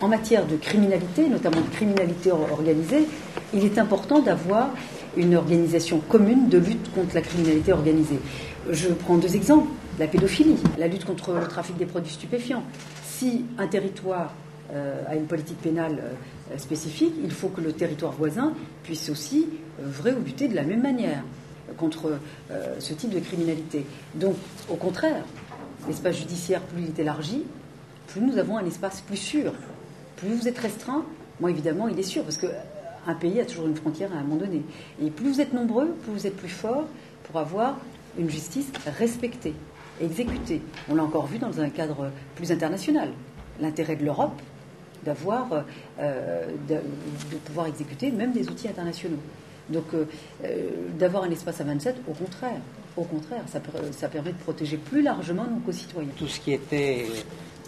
En matière de criminalité, notamment de criminalité organisée, il est important d'avoir une organisation commune de lutte contre la criminalité organisée. Je prends 2 exemples. La pédophilie, la lutte contre le trafic des produits stupéfiants. Si un territoire a une politique pénale spécifique, il faut que le territoire voisin puisse aussi œuvrer ou lutter de la même manière contre ce type de criminalité. Donc, au contraire, l'espace judiciaire, plus il est élargi, plus nous avons un espace plus sûr. Plus vous êtes restreint, moins évidemment il est sûr, parce qu'un pays a toujours une frontière à un moment donné. Et plus vous êtes nombreux, plus vous êtes plus forts pour avoir une justice respectée, exécutée. On l'a encore vu dans un cadre plus international. L'intérêt de l'Europe d'avoir, de pouvoir exécuter même des outils internationaux. Donc, d'avoir un espace à 27, au contraire, ça permet de protéger plus largement nos concitoyens. Tout ce qui était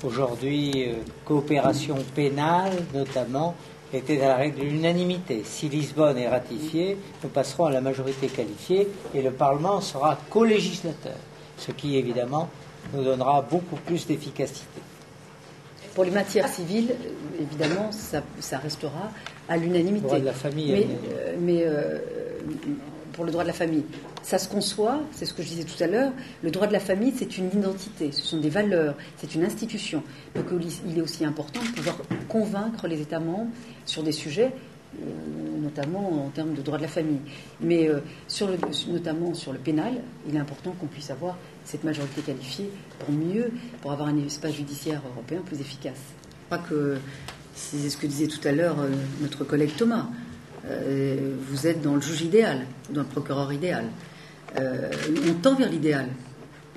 aujourd'hui coopération pénale, notamment, était à la règle de l'unanimité. Si Lisbonne est ratifiée, nous passerons à la majorité qualifiée et le Parlement sera co-législateur, ce qui, évidemment, nous donnera beaucoup plus d'efficacité. Pour les matières civiles, évidemment, ça restera à l'unanimité. Le droit de la famille. Mais pour le droit de la famille, ça se conçoit, c'est ce que je disais tout à l'heure, le droit de la famille, c'est une identité, ce sont des valeurs, c'est une institution. Donc il est aussi important de pouvoir convaincre les États membres sur des sujets, notamment en termes de droit de la famille. Mais notamment sur le pénal, il est important qu'on puisse avoir cette majorité qualifiée pour avoir un espace judiciaire européen plus efficace. Je crois que c'est ce que disait tout à l'heure notre collègue Thomas. Vous êtes dans le juge idéal, dans le procureur idéal. On tend vers l'idéal.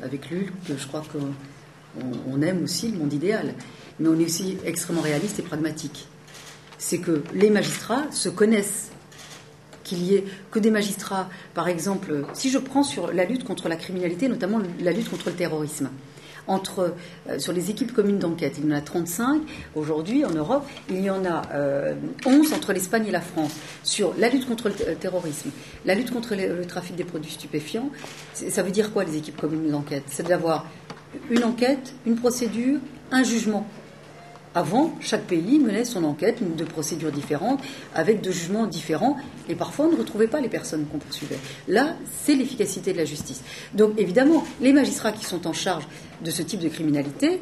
Avec Lulk, je crois qu'on aime aussi le monde idéal. Mais on est aussi extrêmement réaliste et pragmatique. C'est que les magistrats se connaissent. Qu'il y ait que des magistrats, par exemple, si je prends sur la lutte contre la criminalité, notamment la lutte contre le terrorisme, sur les équipes communes d'enquête, il y en a 35 aujourd'hui en Europe, il y en a 11 entre l'Espagne et la France sur la lutte contre le terrorisme, la lutte contre le trafic des produits stupéfiants. Ça veut dire quoi les équipes communes d'enquête? C'est d'avoir une enquête, une procédure, un jugement. Avant, chaque pays menait son enquête de procédures différentes, avec de jugements différents, et parfois on ne retrouvait pas les personnes qu'on poursuivait. Là, c'est l'efficacité de la justice. Donc évidemment, les magistrats qui sont en charge de ce type de criminalité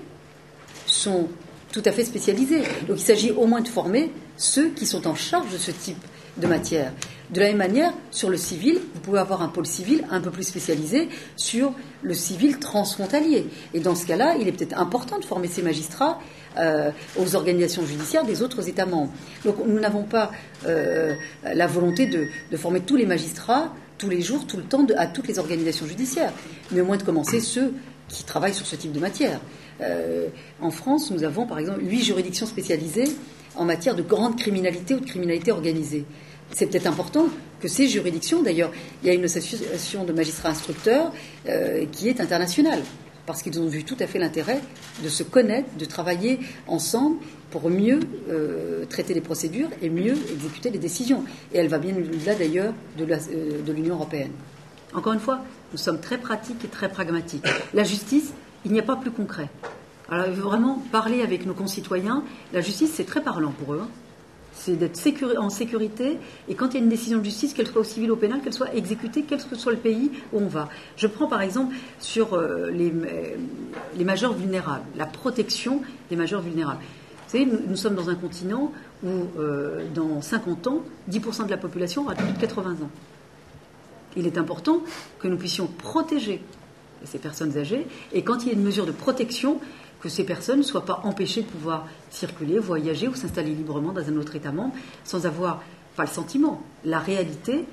sont tout à fait spécialisés. Donc il s'agit au moins de former ceux qui sont en charge de ce type de matière. De la même manière, sur le civil, vous pouvez avoir un pôle civil un peu plus spécialisé sur le civil transfrontalier. Et dans ce cas-là, il est peut-être important de former ces magistrats aux organisations judiciaires des autres États membres. Donc nous n'avons pas la volonté de former tous les magistrats, tous les jours, tout le temps, à toutes les organisations judiciaires, mais au moins de commencer ceux qui travaillent sur ce type de matière. En France, nous avons par exemple 8 juridictions spécialisées en matière de grande criminalité ou de criminalité organisée. C'est peut-être important que ces juridictions, d'ailleurs, il y a une association de magistrats instructeurs qui est internationale, parce qu'ils ont vu tout à fait l'intérêt de se connaître, de travailler ensemble pour mieux traiter les procédures et mieux exécuter les décisions. Et elle va bien au-delà d'ailleurs de l'Union européenne. Encore une fois, nous sommes très pratiques et très pragmatiques. La justice, il n'y a pas plus concret. Alors vraiment, parler avec nos concitoyens, la justice, c'est très parlant pour eux. C'est d'être en sécurité, et quand il y a une décision de justice, qu'elle soit au civil ou au pénal, qu'elle soit exécutée, quel que soit le pays où on va. Je prends par exemple sur les majeurs vulnérables, la protection des majeurs vulnérables. Vous savez, nous sommes dans un continent où, dans 50 ans, 10% de la population aura plus de 80 ans. Il est important que nous puissions protéger ces personnes âgées, et quand il y a une mesure de protection, que ces personnes ne soient pas empêchées de pouvoir circuler, voyager ou s'installer librement dans un autre État membre sans avoir, pas le sentiment, la réalité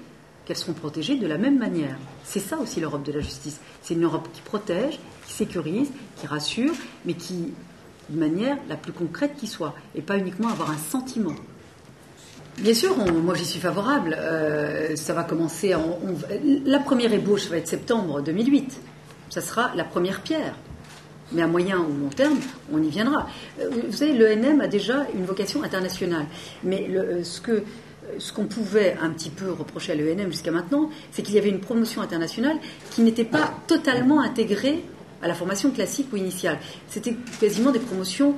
qu'elles seront protégées de la même manière. C'est ça aussi l'Europe de la justice. C'est une Europe qui protège, qui sécurise, qui rassure, mais qui, de manière la plus concrète qui soit, et pas uniquement avoir un sentiment. Bien sûr, moi j'y suis favorable. Ça va commencer la première ébauche va être septembre 2008. Ça sera la première pierre. Mais à moyen ou long terme, on y viendra. Vous savez, l'ENM a déjà une vocation internationale. Mais ce qu'on pouvait un petit peu reprocher à l'ENM jusqu'à maintenant, c'est qu'il y avait une promotion internationale qui n'était pas totalement intégrée à la formation classique ou initiale. C'était quasiment des promotions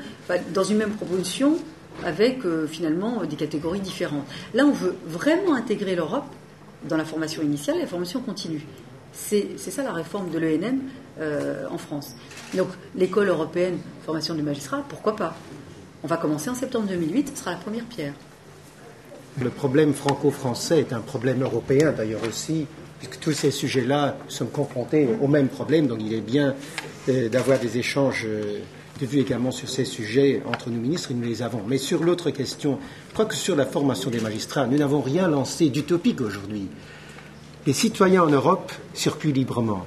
dans une même promotion avec finalement des catégories différentes. Là, on veut vraiment intégrer l'Europe dans la formation initiale et la formation continue. C'est ça la réforme de l'ENM en France. Donc l'école européenne de formation du magistrat, pourquoi pas? On va commencer en septembre 2008, ce sera la première pierre. Le problème franco-français est un problème européen d'ailleurs aussi, puisque tous ces sujets-là sont confrontés au même problème, donc il est bien d'avoir des échanges de vues également sur ces sujets entre nous ministres, et nous les avons. Mais sur l'autre question, je crois que sur la formation des magistrats, nous n'avons rien lancé d'utopique aujourd'hui. Les citoyens en Europe circulent librement,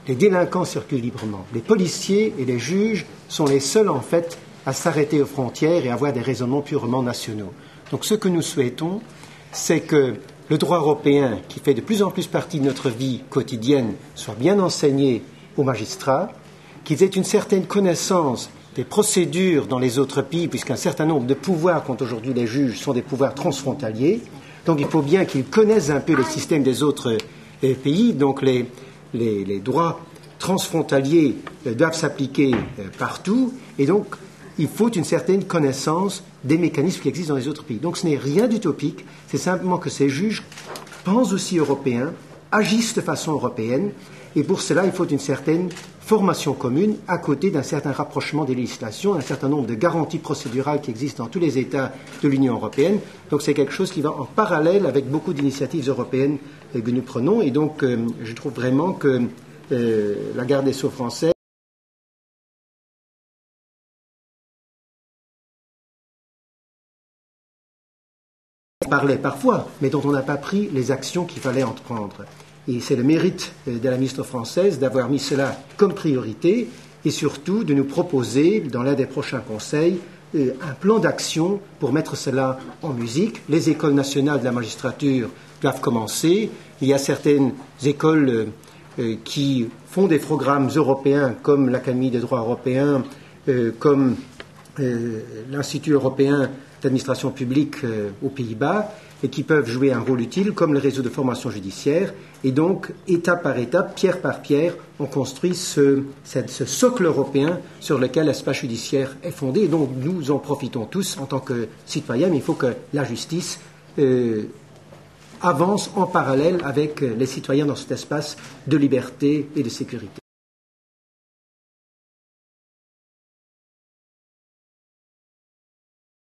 les délinquants circulent librement, les policiers et les juges sont les seuls en fait à s'arrêter aux frontières et à avoir des raisonnements purement nationaux. Donc ce que nous souhaitons, c'est que le droit européen, qui fait de plus en plus partie de notre vie quotidienne, soit bien enseigné aux magistrats, qu'ils aient une certaine connaissance des procédures dans les autres pays, puisqu'un certain nombre de pouvoirs qu'ont aujourd'hui les juges sont des pouvoirs transfrontaliers. Donc il faut bien qu'ils connaissent un peu les systèmes des autres pays. Donc les droits transfrontaliers doivent s'appliquer partout. Et donc il faut une certaine connaissance des mécanismes qui existent dans les autres pays. Donc ce n'est rien d'utopique, c'est simplement que ces juges pensent aussi européens, agissent de façon européenne, et pour cela il faut une certaine formation commune à côté d'un certain rapprochement des législations, un certain nombre de garanties procédurales qui existent dans tous les États de l'Union européenne. Donc c'est quelque chose qui va en parallèle avec beaucoup d'initiatives européennes que nous prenons, et donc je trouve vraiment que la garde des Sceaux française parlait parfois, mais dont on n'a pas pris les actions qu'il fallait entreprendre. Et c'est le mérite de la ministre française d'avoir mis cela comme priorité et surtout de nous proposer, dans l'un des prochains conseils, un plan d'action pour mettre cela en musique. Les écoles nationales de la magistrature doivent commencer. Il y a certaines écoles qui font des programmes européens comme l'Académie des droits européens, comme l'Institut européen d'administration publique aux Pays-Bas, et qui peuvent jouer un rôle utile, comme le réseau de formation judiciaire. Et donc, étape par étape, pierre par pierre, on construit ce socle européen sur lequel l'espace judiciaire est fondé. Et donc, nous en profitons tous en tant que citoyens, mais il faut que la justice avance en parallèle avec les citoyens dans cet espace de liberté et de sécurité.